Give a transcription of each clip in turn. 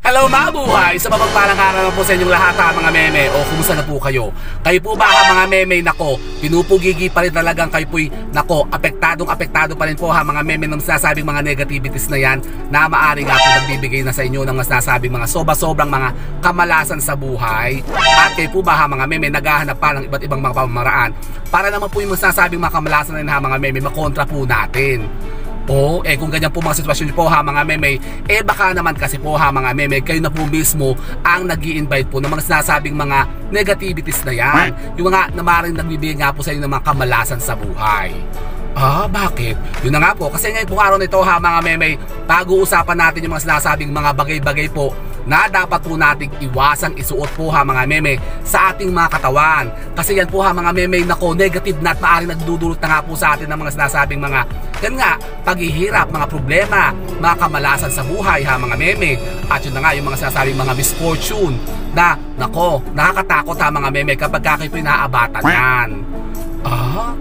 Hello mga buhay! Sa mapagpalang araw po sa inyong lahat mga meme. O kumusta na po kayo? Kayo po ba mga meme? Nako, pinupugigi pa rin talagang kayo po'y nako, apektado pa rin po mga meme ng sinasabing mga negativities na yan na maaari nga po nagbibigay na sa inyo ng sinasabing mga sobrang mga kamalasan sa buhay. At kayo po ba mga meme naghahanap pa ng iba't ibang mga pamamaraan para naman po yung sinasabing mga kamalasan na yun mga meme makontra po natin. Kung ganyan po mga sitwasyon niyo po mga meme, baka naman kasi po mga meme, kayo na po mismo ang nag-i-invite po ng mga sinasabing mga negativities na yan. Yung mga namaring nagbibigay nga po sa inyo ng mga kamalasan sa buhay. Bakit? Yun na nga po, kasi ngayon po araw nito mga meme, pag-uusapan natin yung mga sinasabing mga bagay-bagay po na dapat po nating iwasang isuot po mga meme sa ating mga katawan. Kasi yan po mga meme, nako, negative na at maaaring nagdudulot na nga po sa atin ng mga sinasabing mga yan nga, paghihirap, mga problema, mga kamalasan sa buhay mga meme. At yun na nga yung mga sinasabing mga misfortune na nako, nakakatakot mga meme kapag kayo po inaabatan yan.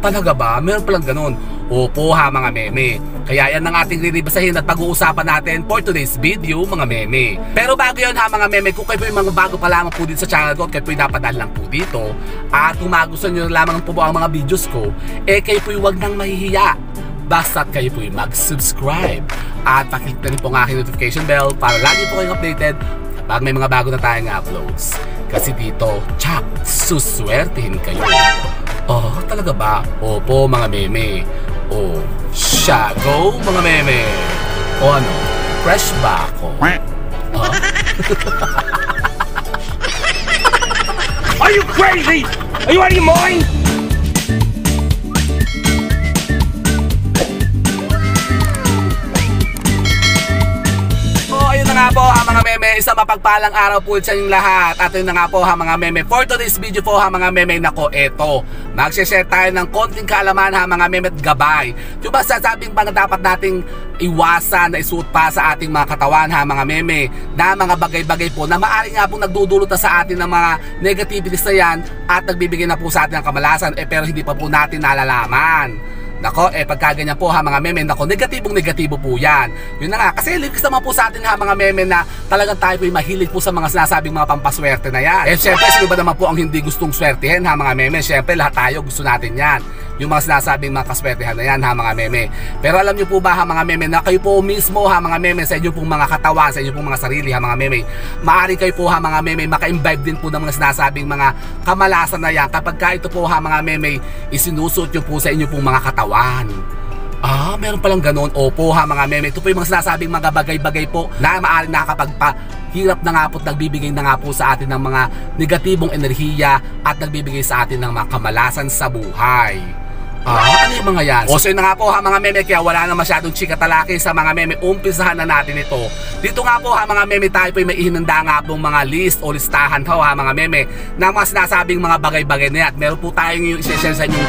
Talaga ba? Meron palang ganun. Opo mga meme. Kaya yan ang ating riribasahin at pag-uusapan natin for today's video mga meme. Pero bago yun mga meme, kung kayo po yung mga bago pa lamang po dito sa channel ko, kayo po yung napadaan lang po dito, at kung magustuhan nyo lamang po ang mga videos ko, kayo po yung wag nang mahihiya. Basta't kayo po yung mag-subscribe at paklik na rin po ang aking notification bell para lagi po kayong updated pag may mga bago na tayong uploads. Kasi dito, tsak, suswertihin kayo. Talaga ba? Opo mga meme. Siya, go mga meme. Ano? Fresh ba ako? Are you crazy? Are you out of your mind? Ayun na nga po mga meme, isang mapagpalang araw po sa inyong lahat. At yun na nga po mga meme, for today's video po mga meme, nako eto, mag-share tayo ng konting kaalaman mga meme at gabay. Yung ba sasabing bang dapat nating iwasan na isuot pa sa ating mga katawan mga meme, na mga bagay-bagay po na maaari nga po nagdudulot na sa atin ng mga negativities na yan at nagbibigay na po sa atin ng kamalasan pero hindi pa po natin nalalaman. Nako, pagkaganyan po mga meme, nako, negatibong-negatibo po yan. Yun na nga, kasi likas naman po sa atin mga meme na talagang tayo po mahilig po sa mga sinasabing mga pampaswerte na yan. Syempre, sino ba naman po ang hindi gustong swertihin mga meme? Syempre, lahat tayo gusto natin yan. Yung mga sinasabing mga kaswertihan na yan mga meme. Pero alam nyo po ba mga meme na kayo po mismo mga meme sa inyo pong mga katawan, sa inyo pong mga sarili mga meme, maaari kayo po mga meme maka-imbibe din po ng mga sinasabing mga kamalasan na yan kapag ka ito po mga meme isinusuot nyo po sa inyo pong mga katawan. Meron palang ganon. Opo mga meme, ito po yung mga sinasabing mga bagay-bagay po na maaari nakakapagpahirap na nga po at nagbibigay na nga po sa atin ng mga negatibong enerhiya at nagbibigay sa atin ng mga kamalasan sa buhay. Ano yung mga yan? So yun na nga po mga meme, kaya wala na masyadong chika-talaki sa mga meme, umpisahan na natin ito. Dito nga po mga meme, tayo po may ihinanda nga pong mga list o listahan mga meme na mga sinasabing mga bagay-bagay na yan. At meron po tayong yung isa-share sa inyo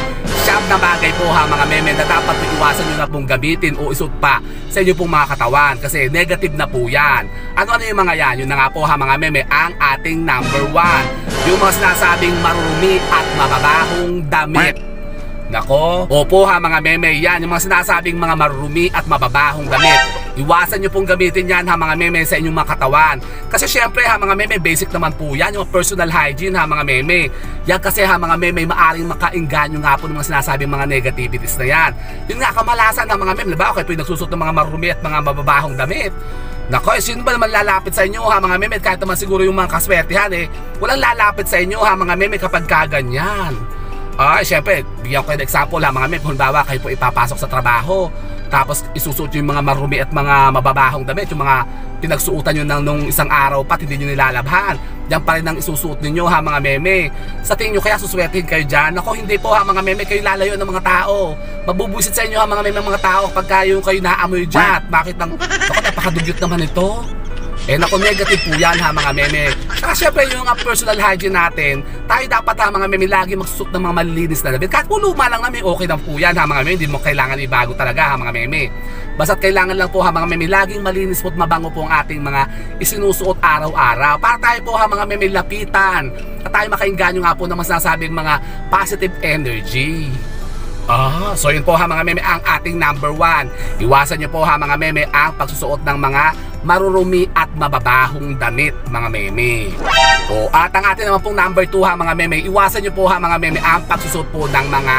na bagay po mga meme na dapat iwasan nyo na pong gamitin o isuot pa sa inyo pong mga katawan kasi negative na po yan. Ano yung mga yan? Yun na nga po mga meme, ang ating number 1, yung mga sinasabing marumi at mababahong damit. Nako, opo mga meme, yan yung mga sinasabing mga marumi at mababahong damit. Iwasan nyo pong gamitin yan mga meme sa inyong mga katawan. Kasi syempre mga meme, basic naman po yan, yung personal hygiene mga meme. Yan kasi mga meme, maaring makainganyo nga po ng mga sinasabing mga negativities na yan. Yun nga kamalasan mga meme, diba? Okay po yung nagsusot ng mga marumi at mga mababahong damit. Nako, sino ba naman lalapit sa inyo mga meme? Kahit naman siguro yung mga kaswertihan walang lalapit sa inyo mga meme kapag kaganyan. Siyempre, bigyan ko kayo ng example mga meme. Kung bawa kayo po ipapasok sa trabaho, tapos isusuot yung mga marumi at mga mababahong damit, yung mga pinagsuotan nyo nung isang araw pa, hindi nyo nilalabhan. Yan pa rin ang isusuot ninyo mga meme. Sa tingin nyo kaya suswertihin kayo dyan? Ako hindi po mga meme, kayo lalayo ng mga tao. Mabubusit sa inyo mga meme mga tao pag kayo naamoy dyan. Bakit ako napakadugyot naman ito? Naku, negative po yan mga meme. Saka syempre yung personal hygiene natin, tayo dapat mga meme lagi magsusot ng mga malilinis na damit. Kahit po luma lang namin, okay lang po yan mga meme. Hindi mo kailangan ibago talaga mga meme. Basta't kailangan lang po mga meme laging malinis po at mabango po ang ating mga isinusuot araw-araw. Para tayo po mga meme lapitan at tayo makainganyo nga po ng masasabing mga positive energy. So yun po mga meme ang ating number 1. Iwasan nyo po mga meme ang pagsusuot ng mga marurumi at mababahong damit mga meme. O, at ang atin naman pong number 2 ha mga meme, iwasan nyo po ha mga meme ang pagsusot po ng mga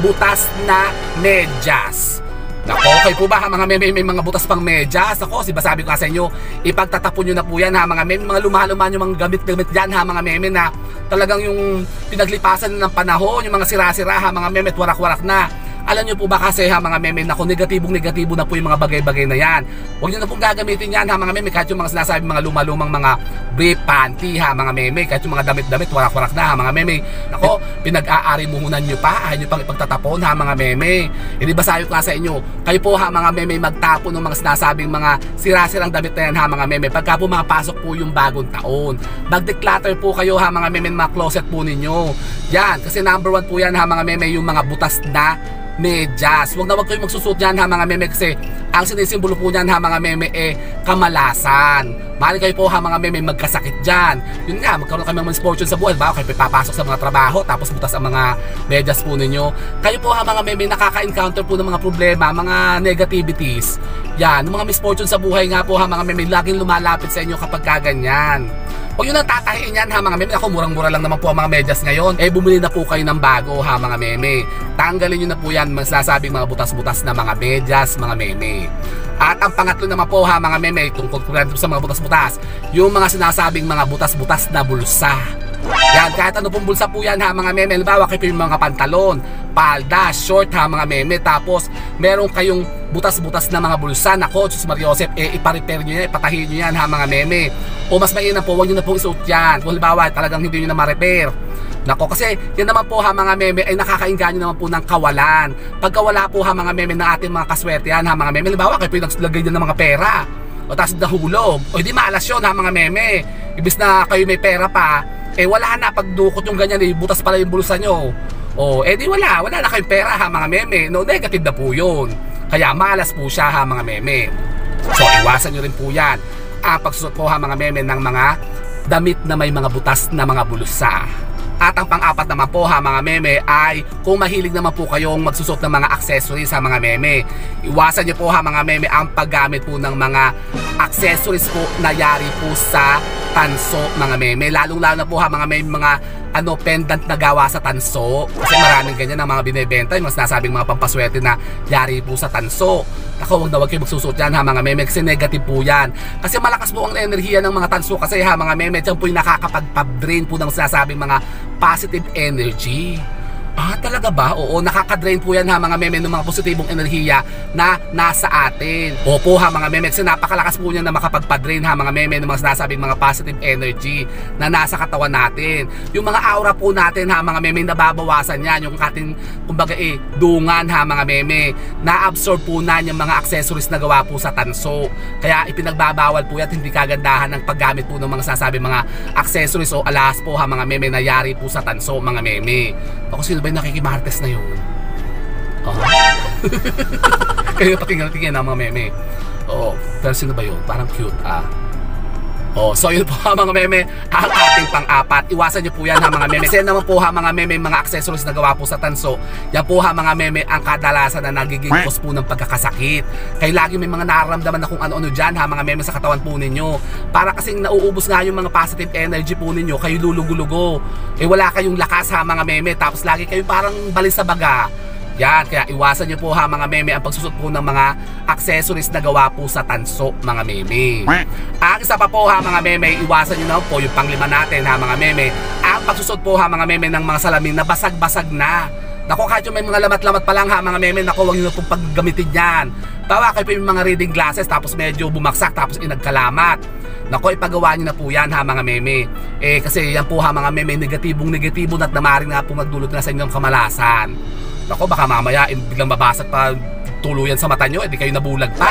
butas na medyas. Nako, kayo po ba ha mga meme may mga butas pang medyas? Ako, sabi ko sa inyo, ipagtatapon nyo na po yan ha mga meme, mga lumaluman yung mga gamit-gamit dyan ha mga meme na talagang yung pinaglipasan ng panahon, yung mga sira-sira ha mga meme at warak-warak na. Alam nyo po ba kasi ha mga meme, nako, negatibong-negatibo na po yung mga bagay-bagay na yan. Huwag nyo na pong gagamitin yan ha mga meme, kahit yung mga sinasabi mga lumalumang mga brief panty ha mga meme, kahit yung mga damit-damit warak-warak na ha mga meme. Nako, pinag-aari muhunan nyo pa, ayaw nyo pang ipagtatapon ha mga meme. Hindi ba sabi ko sa inyo, kayo po ha mga meme magtapon ng mga sinasabing mga sira-sirang damit na yan ha mga meme. Pagka po pasok po yung bagong taon, mag-declutter po kayo ha mga meme, mga closet po ninyo. Yan, kasi number 1 po yan ha mga meme, yung mga butas na medyas. Huwag na wag kayo magsusuot yan ha mga meme, kasi ang sinisimbolo po niyan ha mga meme kamalasan. Mahal kayo po ha mga meme magkasakit dyan. Yun nga, magkaroon kayo ng misfortune sa buhay. Baka kayo papasok sa mga trabaho tapos butas ang mga medyas po ninyo. Kayo po ha mga meme nakaka-encounter po ng mga problema, mga negativities. Yan, mga misfortune sa buhay nga po ha mga meme, laging lumalapit sa inyo kapag kaganyan. Huwag nyo nang tatahiin yan ha mga meme. Ako, murang-mura lang naman po ang mga medyas ngayon. Bumili na po kayo ng bago ha mga meme. Tanggalin nyo na po yan masasabing mga butas-butas na mga medyas mga meme. At ang pangatlo naman po ha mga meme, tungkol sa mga butas-butas, yung mga sinasabing mga butas-butas na bulsa. Yan, kahit ano pong bulsa po yan ha mga meme. Halimbawa kayo yung mga pantalon, palda, short ha mga meme, tapos meron kayong butas-butas na mga bulsa. Nako, Diyos Mariosep, ipa-repair nyo yan, ipatahin nyo yan ha mga meme. O mas mainam po, huwag nyo na pong isuot yan kung halimbawa talagang hindi nyo na ma-repair. Nako, kasi yan naman po ha mga meme ay nakakainganyo naman po ng kawalan. Pagkawala po ha mga meme ng ating mga kaswertehan ha mga meme, halimbawa kayo po yung naglagay dyan ng mga pera o tapos nahulog, o hindi maalas yun ha mga meme. Ibis na kayo may pera pa, wala na, pagdukot yung ganyan, butas pala yung bulsa nyo. O di wala na kayong pera ha mga meme. No, negative na po yun. Kaya malas po siya ha mga meme. So iwasan nyo rin po yan ang pagsusot po ha mga meme ng mga damit na may mga butas na mga bulsa. At ang pang-apat naman po ha mga meme ay kung mahilig naman po kayong magsusot ng mga accessories ha mga meme, iwasan nyo po ha mga meme ang paggamit po ng mga accessories po na yari po sa tanso mga meme. Lalong-lalo na po ha mga meme, mga pendant na gawa sa tanso. Kasi maraming ganyan ang mga binibenta, yung sinasabing mga pampaswerte na yari po sa tanso. Ako, huwag na huwag kayo magsusuot yan ha mga meme, kasi negative po yan. Kasi malakas po ang enerhiya ng mga tanso kasi ha mga meme, dyan po yung nakakapag-drain po ng sinasabing mga positive energy. Ah, talaga ba? Oo, nakaka-drain po yan ha mga meme ng mga positibong enerhiya na nasa atin. Opo ha mga meme, kasi napakalakas po niyan na makapagpa-drain ha mga meme ng mga sinasabing mga positive energy na nasa katawan natin. Yung mga aura po natin ha mga meme, nababawasan yan. Yung ating kumbaga dungan ha mga meme, na-absorb po na yung mga accessories na gawa po sa tanso. Kaya ipinagbabawal po yan, hindi kagandahan ng paggamit po ng mga sinasabing mga accessories o alas po ha mga meme na yari po sa tanso mga meme. Ako, sino ba yung nakikimartes na yun? Oh. Kayo patingin-tingin na mga meme. Oo, pero sino ba yun? Parang cute Oh, so yun po ha mga meme, ang ating pang-apat. Iwasan nyo po yan ha mga meme. Kasi naman po ha mga meme, mga accessories na gawa po sa tanso, yan po ha mga meme ang kadalasan na nagiging cause po ng pagkakasakit. Kaya lagi may mga nararamdaman na kung ano-ano dyan ha mga meme sa katawan po ninyo. Para kasing nauubos nga yung mga positive energy po ninyo, kayo lulugo-lugo. Wala kayong lakas ha mga meme, tapos lagi kayo parang balin sa baga. Yan, kaya iwasan nyo po ha mga meme ang pagsusot po ng mga accessories na gawa po sa tanso mga meme. Ang isa pa po ha mga meme, iwasan nyo na po yung panglima natin ha mga meme, ang pagsusot po ha mga meme ng mga salamin na basag-basag na. Naku, kahit yung may mga lamat-lamat pa lang ha mga meme, naku, huwag nyo na pong paggamitin yan. Tawa kayo po yung mga reading glasses tapos medyo bumaksak tapos nagkalamat. Naku, ipagawa nyo na po yan ha mga meme. Kasi yan po ha mga meme, negatibong-negatibo at namaring nga po magdulot na sa inyong kamalasan. Ako, baka mamaya biglang mabasag pa tuluyan sa mata nyo, hindi kayo nabulag pa.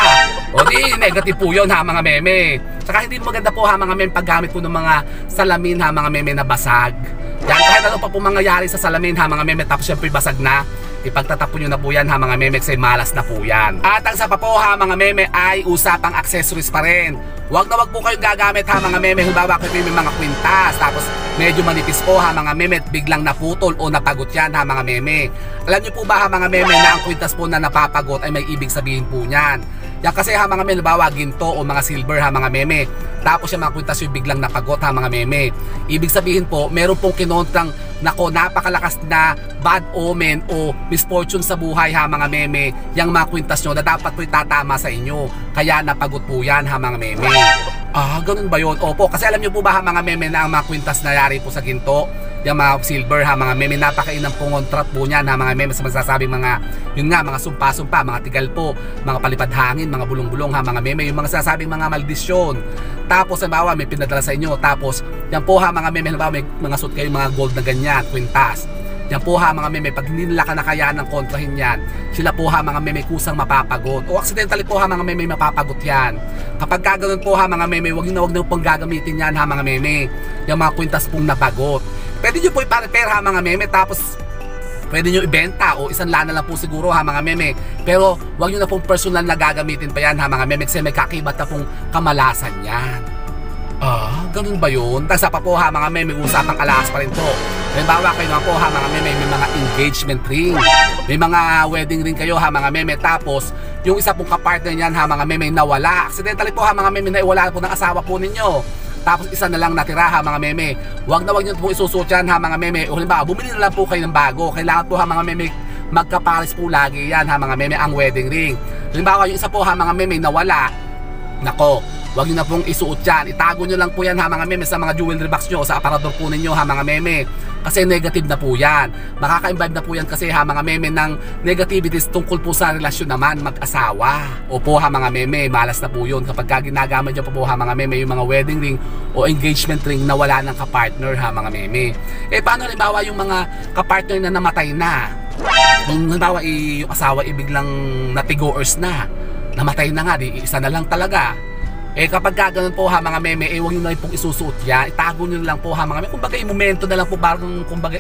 O di, negative po yun ha mga meme. Saka hindi maganda po ha mga meme paggamit po ng mga salamin ha mga meme na basag. Yan, kahit ano pa po mangyayari sa salamin ha mga meme, tapos syempre basag na, ipagtatapon nyo na po yan ha mga meme, kasi malas na po yan. At ang sa pa po ha mga meme ay usapang accessories pa rin. Huwag na huwag po kayong gagamit ha mga meme, halimbawa kayo may mga kwintas, tapos medyo manipis po ha mga meme, biglang naputol o napagot yan ha mga meme. Alam nyo po ba ha mga meme na ang kwintas po na napapagot ay may ibig sabihin po niyan. Yan kasi ha mga meme, halimbawa ginto o mga silver ha mga meme. Tapos yung mga kwintas yung biglang napagot ha mga meme. Ibig sabihin po, meron pong kinontrang nako napakalakas na bad omen o misfortune sa buhay ha mga meme. Yang mga kwintas nyo na dapat po itatama sa inyo. Kaya napagot po yan ha mga meme. Ganun ba yun? Opo, kasi alam nyo po ba ha mga meme na ang mga kwintas na yari po sa ginto, yung mga silver ha mga meme, napakainang pungontrat po niyan ha mga meme sa magsasabing mga, yun nga, mga sumpa-sumpa, mga tigal po, mga palipad hangin, mga bulong-bulong ha mga meme, yung mga sasabing mga maldisyon. Tapos halimbawa may pinadala sa inyo, tapos yan po ha mga meme, halimbawa may mga suit kayo, mga gold na ganyan, kwintas. Yan po ha mga meme, pag hindi nila kanakayan ng kontrahin yan, sila po ha mga meme kusang mapapagot. O accidentally po ha mga meme, mapapagot yan. Kapag kaganoon po ha mga meme, wag na pong gagamitin yan ha mga meme. Yung mga kwintas pong napagot. Pwede nyo po ipa-repair ha mga meme, tapos pwede nyo ibenta o isang lana lang po siguro ha mga meme. Pero wag nyo na pong personal na gagamitin pa yan ha mga meme, kasi may kakibat na pong kamalasan yan. Ganun ba yun? Tasa pa po ha mga meme, usapang alahas pa rin po. Halimbawa kayo naman po ha mga meme, may mga engagement ring, may mga wedding ring kayo ha mga meme. Tapos yung isa pong kapartner niyan ha mga meme nawala. Accidentally po ha mga meme, naiwala po ng asawa po ninyo. Tapos isa na lang natira ha mga meme. Wag nyo po isusuot yan ha mga meme. O halimbawa, bumili na lang po kayo ng bago. Kailangan po ha mga meme, magkapares po lagi yan ha mga meme ang wedding ring. Halimbawa yung isa po ha mga meme nawala, nako, wag nyo na pong isuot yan. Itago nyo lang po yan ha mga meme sa mga jewelry box nyo, sa aparador po ninyo ha mga meme. Kasi negative na po yan. Makaka-imbibe na po yan kasi ha mga meme ng negativities tungkol po sa relasyon naman mag-asawa. Opo ha mga meme, malas na po yun kapag ginagamit nyo po ha mga meme yung mga wedding ring o engagement ring na wala ng kapartner ha mga meme. Paano halimbawa yung mga kapartner na namatay na? Kung halimbawa yung asawa biglang natigoers na, namatay na nga, di isa na lang talaga. Kapag ganoon po ha mga meme, huwag nyo na pong isusuot yan. Itago nyo lang po ha mga meme. Kumbaga momento na lang po, parang kumbaga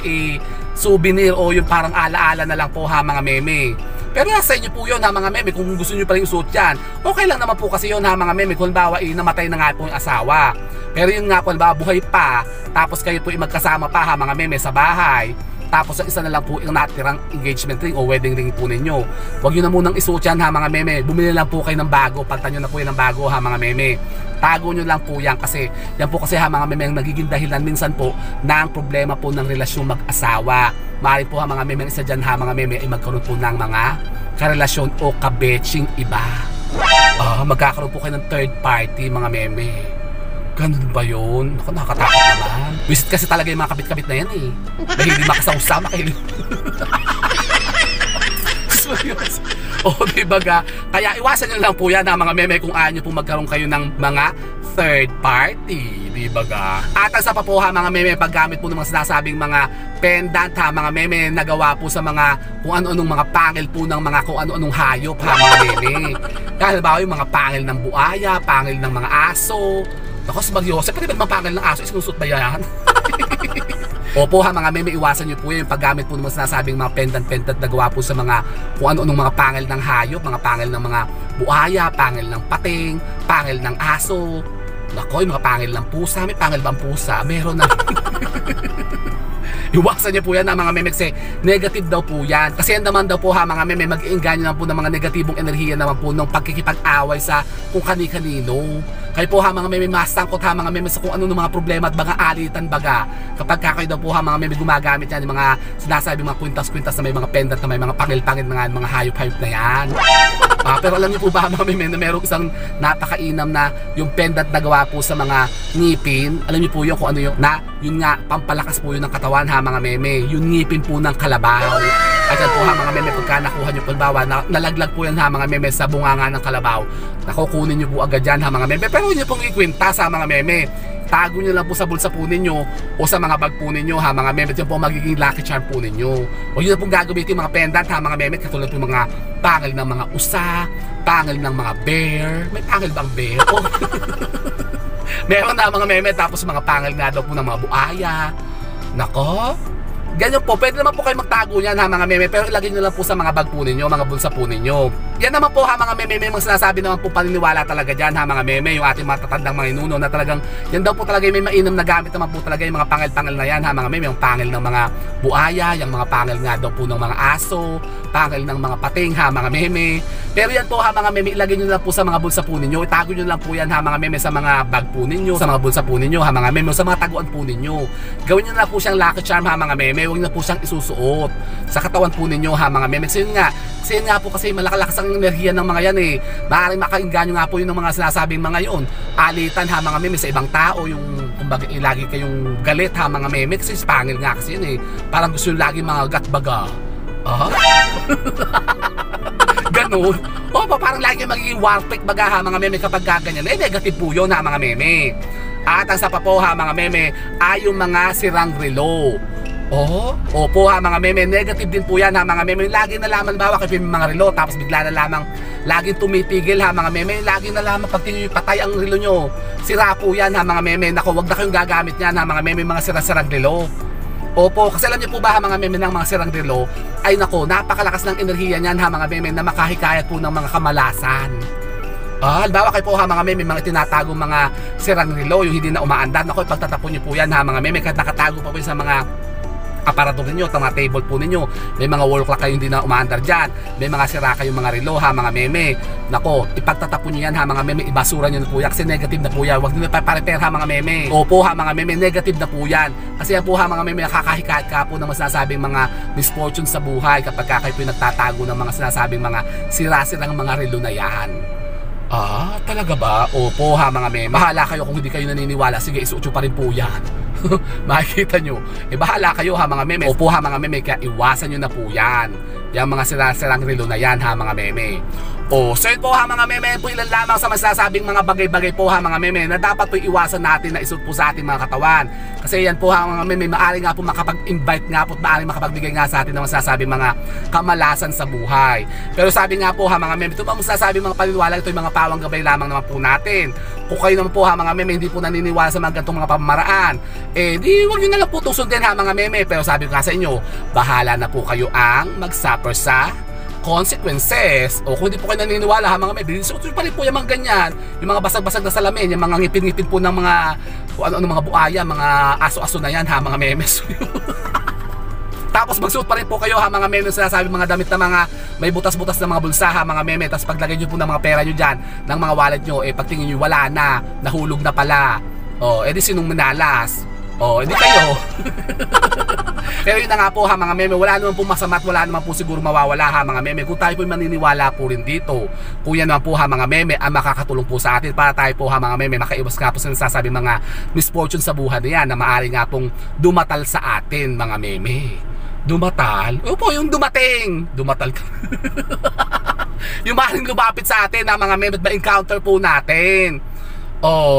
souvenir o yung parang alaala na lang po ha mga meme. Pero nasa inyo po yun ha mga meme, kung gusto nyo pa rin isuot yan. Okay lang naman po kasi yun ha mga meme, kung bawa namatay na nga po yung asawa. Pero yun nga, kung bawa buhay pa, tapos kayo po magkasama pa ha mga meme sa bahay, tapos ang isa na lang po yung natirang engagement ring o wedding ring po ninyo. Huwag nyo na munang isuot yan ha mga meme. Bumili lang po kayo ng bago, palitan nyo na po yan ng bago ha mga meme. Tago nyo lang po yan kasi yan po kasi ha mga meme ang nagiging dahilan minsan po ng problema po ng relasyon mag-asawa. Maaari po ha mga meme, isa dyan ha mga meme ay magkaroon po ng mga karelasyon o kabetching iba. Magkakaroon po kayo ng third party mga meme. Ganun ba yun? Ako, nakakatakot naman. Visit kasi talaga yung mga kabit-kabit na yan Dahil hindi makasawsa, diba? Kaya iwasan nyo lang po yan mga meme kung ayaw nyo po magkaroon kayo ng mga third party, diba? At ang sa pa po ha mga meme, paggamit po ng mga sinasabing mga pendant ha mga meme, nagawa po sa mga kung ano-anong mga pangil po ng mga kung ano-anong hayop ha mga meme. Dahil ba yung mga pangil ng buaya, pangil ng mga aso. Ako si Magyose, pwede ba mapangil ng aso? Isinusot ba yan? Opo ha mga meme, iwasan nyo po yung paggamit po ng sinasabing mga pendant na gawa po sa mga kung ano-anong mga pangil ng hayop, mga pangil ng mga buaya, pangil ng pating, pangil ng aso. Nako, yung mga pangil ng pusa, may pangil bang pusa? Meron na. Iwasan niyo po yan mga meme kasi negative daw po yan. Kasi yan naman daw po ha mga meme, mag-iinganyo naman po ng mga negatibong enerhiya naman po ng pagkikipag-away sa kung kani-kanino. Kayo po ha mga meme, masangkot ha mga meme sa kung ano ng mga problema at mga alitan baga. Kapag kayo daw po ha mga meme gumagamit yan, yung mga sinasabi mga kwintas-kwintas na may mga pendant na may mga pangil-pangil na mga hayop-hayop na yan. Pero alam niyo po ba mga meme na merong isang napakainam na yung pendant na gawa po sa mga ngipin. Alam niyo po yun kung ano yun, na yun nga pampalakas po yun ng katawan ha mga meme, yung ngipin po ng kalabaw. At yan po ha mga meme, pagka nakuha nyo po bawa, nalaglag po yan ha mga meme sa bunganga ng kalabaw, nakukunin nyo po agad yan ha mga meme. Pero huwag nyo pong ikwintas ha mga meme, tago nyo lang po sa bulsa po ninyo o sa mga bag po ninyo ha mga meme. Yan po magiging lucky charm po ninyo. Huwag nyo na pong gagamitin mga pendant ha mga meme, katulad po mga pangil ng mga usa, pangil ng mga bear. May pangil bang bear? Meron na mga meme, tapos mga pangil nga daw po ng mga buaya. Nako, Ganyan po, pwede naman po kayo magtago niyan ha mga meme, pero ilagay nyo lang po sa mga bag po ninyo, mga bulsa po ninyo. Yan naman po ha mga meme, mga sinasabi naman po paniniwala talaga dyan ha mga meme, yung ating mga tatandang mga inuno na talagang yan daw po talaga yung may mainam na gamit naman po talaga yung mga pangil-pangil na yan ha mga meme, yung pangil ng mga buaya, yung mga pangil nga daw po ng mga aso, pangil ng mga pating ha mga meme. Pero yan po ha mga meme, ilagay nyo lang po sa mga bulsa po ninyo, itago nyo lang po yan ha mga meme sa mga bag po ninyo, sa mga bulsa po ninyo ha mga meme, sa mga taguan po ninyo. Gawin nyo na po siyang lucky charm ha mga meme, huwag na po siyang isusuot sa katawan po ninyo ha mga meme. Kasi yun nga po kasi malakalakas ang enerhiya ng mga yan eh. Maaaring makainganyo nga po yun ng mga sinasabing mga yun. Alitan ha mga meme sa ibang tao, yung kumbaga lagi kayong galit ha mga meme kasi pangil nga kasi yun eh. Parang gusto yung lagi mga gatbaga. Ganun. O parang lagi magiging warpick baga ha mga meme kapag gaganyan. Eh negative po yun ha mga meme. At ang sa pa po ha mga meme ay yung mga sirang relo. Opo ha mga meme, negative din po yan ha mga meme. Lagi na lamang bawa kayo yung mga relo tapos bigla na lamang laging tumitigil ha mga meme. Lagi na lamang pag patay ang relo nyo, sira po yan ha mga meme. Naku, wag na kayong gagamit yan ha mga meme, mga sirang relo. Opo, kasi alam niyo po ba ha mga meme ng mga sirang relo ay nako, napakalakas ng enerhiya niyan ha mga meme na makahikayat po ng mga kamalasan. Halimbawa kayo po ha mga meme, mga tinatagong mga sirang relo, yung hindi na umaandar, nako, pagtatapon niyo po yan ha mga meme, kahit nakatago pa po sa mga aparador ninyo, mga table po ninyo, may mga wall clock kayo hindi na umaandar dyan, may mga sira kayong mga relo ha mga meme, nako, ipagtatapon nyo yan ha mga meme, ibasura nyo na po yan kasi negative na po yan, huwag nyo na pa-repair ha mga meme. Opo ha mga meme, negative na po yan kasi yan po ha mga meme, nakakahikayat ka po ng masasabing mga misfortune sa buhay kapag kayo po nagtatago ng mga sinasabing mga sira-sirang mga relo na yan. Talaga ba? Opo ha mga meme, bahala kayo kung hindi kayo naniniwala, sige isuot nyo pa rin po yan. Makikita nyo, bahala kayo ha mga meme. Opo ha mga meme, kaya iwasan nyo na po yan, yung mga sirang relo na yan ha mga meme. So yun po ha mga meme, po ilan lamang sa masasabing mga bagay-bagay po ha mga meme na dapat po iwasan natin na isuot po sa ating mga katawan. Kasi yan po ha mga meme, maaari nga po makapag-invite nga po at maaari makapagbigay nga sa atin ng masasabing mga kamalasan sa buhay. Pero sabi nga po ha mga meme, ito mga masasabing mga paniniwala, ito yung mga pawang gabay lamang naman po natin. Kung kayo naman po ha mga meme, hindi po naniniwala sa mga ganitong mga pamamaraan, di wag nyo na lang po tusundin ha mga meme. Pero sabi ko nga sa inyo, bahala na po kayo ang mag-suffer sa consequences. Kung hindi po kayo naniniwala ha mga meme, so pa rin po yung mga ganyan, yung mga basag-basag na salamin, yung mga ngipin-ngipin po ng mga mga buaya, mga aso-aso na yan ha mga meme. Tapos magsuot pa rin po kayo ha mga meme, sinasabi mga damit na mga may butas-butas na mga bulsa ha mga meme. Tapos paglagay nyo po ng mga pera nyo dyan, ng mga wallet nyo, pagtingin nyo wala na, nahulog na pala. Edi sinong minalas? Hindi kayo. Pero yun na nga po ha mga meme, wala naman po masama at wala naman po siguro mawawala ha mga meme kung tayo po maniniwala po rin dito. Kung yan naman po ha mga meme ang makakatulong po sa atin para tayo po ha mga meme makaiwas nga po sa nasasabi mga misfortune sa buhay na yan na maaari nga pong dumatal sa atin mga meme. Dumatal? Opo, yung dumating. Dumatal ka. Yung maaaring lumapit sa atin ha mga meme at ma-encounter po natin.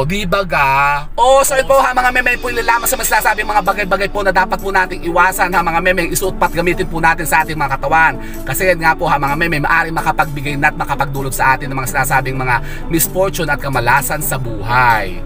Di ba ga? So yun po ha mga meme, po ilalaman sa masasabi mga bagay-bagay po na dapat po nating iwasan ha mga meme, isuot pat gamitin po natin sa ating mga katawan. Kasi yan nga po ha mga meme, maaaring makapagbigay na at makapagdulot sa atin ng mga sinasabing mga misfortune at kamalasan sa buhay.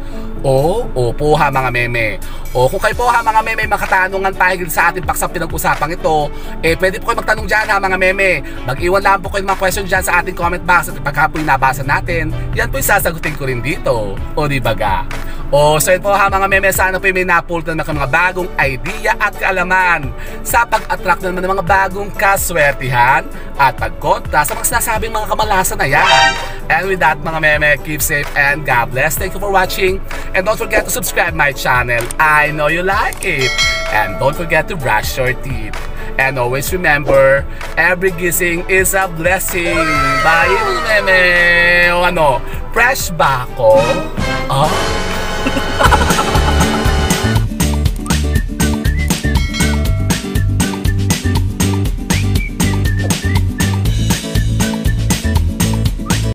Opo ha mga meme. Kung kayo po ha mga meme makatanungan tayo sa ating paksang pinag-usapang ito, pwede po kayo magtanong dyan ha mga meme. Mag-iwan lang po kayo ng mga question dyan sa ating comment box at pagka po yung nabasa natin, yan po yung sasagutin ko rin dito. Di ba ga? So yun po ha mga meme, sana po yung may napultan na mga bagong idea at kaalaman sa pag-attract naman ng mga bagong kaswertihan at pagkontra sa mga sinasabing mga kamalasan na yan. And with that mga meme, keep safe and God bless. Thank you for watching and don't forget to subscribe my channel. I know you like it. And don't forget to brush your teeth. And always remember, every gising is a blessing. Bye mga meme. Fresh ba ako?